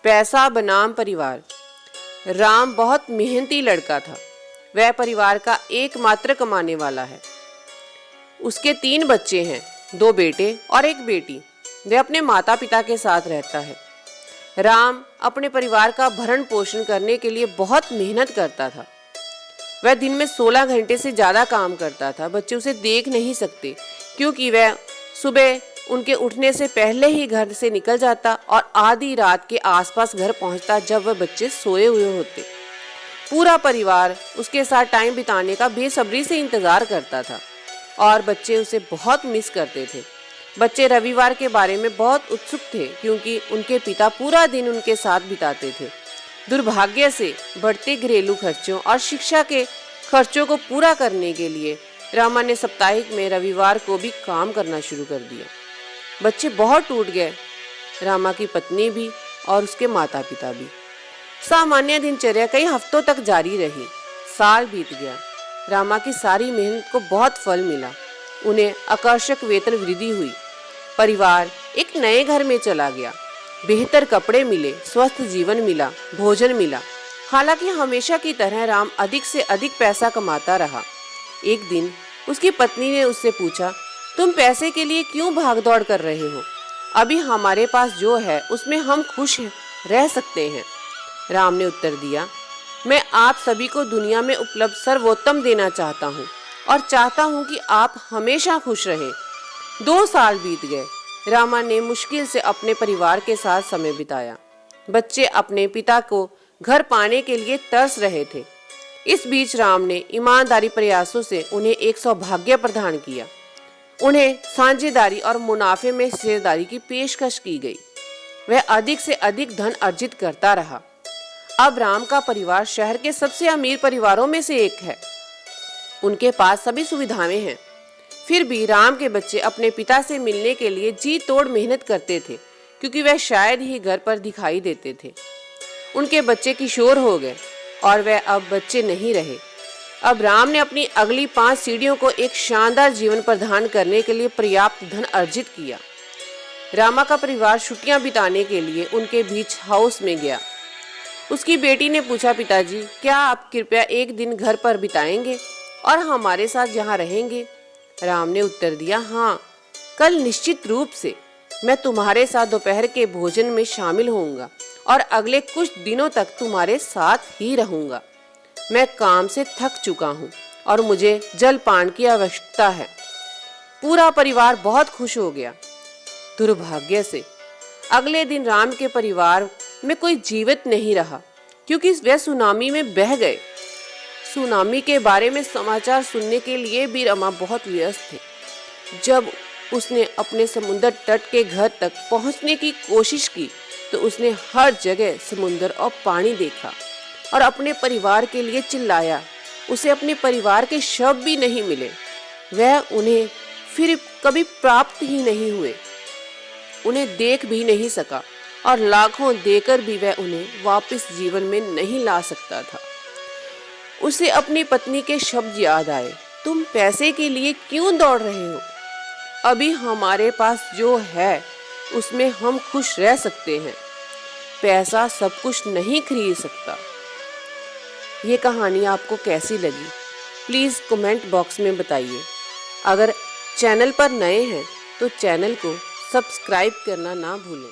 पैसा बनाम परिवार। राम बहुत मेहनती लड़का था। वह परिवार का एकमात्र कमाने वाला है। उसके 3 बच्चे हैं, 2 बेटे और 1 बेटी। वह अपने माता पिता के साथ रहता है। राम अपने परिवार का भरण पोषण करने के लिए बहुत मेहनत करता था। वह दिन में 16 घंटे से ज़्यादा काम करता था। बच्चे उसे देख नहीं सकते क्योंकि वह सुबह उनके उठने से पहले ही घर से निकल जाता और आधी रात के आसपास घर पहुंचता जब वह बच्चे सोए हुए होते। पूरा परिवार उसके साथ टाइम बिताने का बेसब्री से इंतज़ार करता था और बच्चे उसे बहुत मिस करते थे। बच्चे रविवार के बारे में बहुत उत्सुक थे क्योंकि उनके पिता पूरा दिन उनके साथ बिताते थे। दुर्भाग्य से बढ़ते घरेलू खर्चों और शिक्षा के खर्चों को पूरा करने के लिए रामा ने साप्ताहिक में रविवार को भी काम करना शुरू कर दिया। बच्चे बहुत टूट गए, रामा की पत्नी भी और उसके माता पिता भी। सामान्य दिनचर्या कई हफ्तों तक जारी रही। साल बीत गया। रामा की सारी मेहनत को बहुत फल मिला। उन्हें आकर्षक वेतन वृद्धि हुई। परिवार एक नए घर में चला गया। बेहतर कपड़े मिले, स्वस्थ जीवन मिला, भोजन मिला। हालांकि हमेशा की तरह राम अधिक से अधिक पैसा कमाता रहा। एक दिन उसकी पत्नी ने उससे पूछा, तुम पैसे के लिए क्यों भागदौड़ कर रहे हो? अभी हमारे पास जो है उसमें हम खुश रह सकते हैं। राम ने उत्तर दिया, मैं आप सभी को दुनिया में उपलब्ध सर्वोत्तम देना चाहता हूँ और चाहता हूँ कि आप हमेशा खुश रहें। 2 साल बीत गए। रामा ने मुश्किल से अपने परिवार के साथ समय बिताया। बच्चे अपने पिता को घर पाने के लिए तरस रहे थे। इस बीच राम ने ईमानदारी प्रयासों से उन्हें एक सौभाग्य प्रदान किया। उन्हें साझेदारी और मुनाफे में हिस्सेदारी की पेशकश की गई। वह अधिक से अधिक धन अर्जित करता रहा। अब राम का परिवार शहर के सबसे अमीर परिवारों में से एक है। उनके पास सभी सुविधाएं हैं। फिर भी राम के बच्चे अपने पिता से मिलने के लिए जी तोड़ मेहनत करते थे क्योंकि वह शायद ही घर पर दिखाई देते थे। उनके बच्चे किशोर हो गए और वह अब बच्चे नहीं रहे। अब राम ने अपनी अगली 5 सीढ़ियों को एक शानदार जीवन प्रदान करने के लिए पर्याप्त धन अर्जित किया। रामा का परिवार छुट्टियां बिताने के लिए उनके बीच हाउस में गया। उसकी बेटी ने पूछा, पिताजी क्या आप कृपया एक दिन घर पर बिताएंगे और हमारे साथ यहाँ रहेंगे? राम ने उत्तर दिया, हाँ, कल निश्चित रूप से मैं तुम्हारे साथ दोपहर के भोजन में शामिल होऊंगा और अगले कुछ दिनों तक तुम्हारे साथ ही रहूंगा। मैं काम से थक चुका हूँ और मुझे जलपान की आवश्यकता है। पूरा परिवार बहुत खुश हो गया। दुर्भाग्य से अगले दिन राम के परिवार में कोई जीवित नहीं रहा क्योंकि वे सुनामी में बह गए। सुनामी के बारे में समाचार सुनने के लिए भी रमा बहुत व्यस्त थे। जब उसने अपने समुद्र तट के घर तक पहुंचने की कोशिश की तो उसने हर जगह समुद्र और पानी देखा और अपने परिवार के लिए चिल्लाया। उसे अपने परिवार के शव भी नहीं मिले। वह उन्हें फिर कभी प्राप्त ही नहीं हुए। उन्हें देख भी नहीं सका और लाखों देकर भी वह उन्हें वापस जीवन में नहीं ला सकता था। उसे अपनी पत्नी के शब्द याद आए, तुम पैसे के लिए क्यों दौड़ रहे हो? अभी हमारे पास जो है उसमें हम खुश रह सकते हैं। पैसा सब कुछ नहीं खरीद सकता। ये कहानी आपको कैसी लगी प्लीज़ कमेंट बॉक्स में बताइए। अगर चैनल पर नए हैं तो चैनल को सब्सक्राइब करना ना भूलें।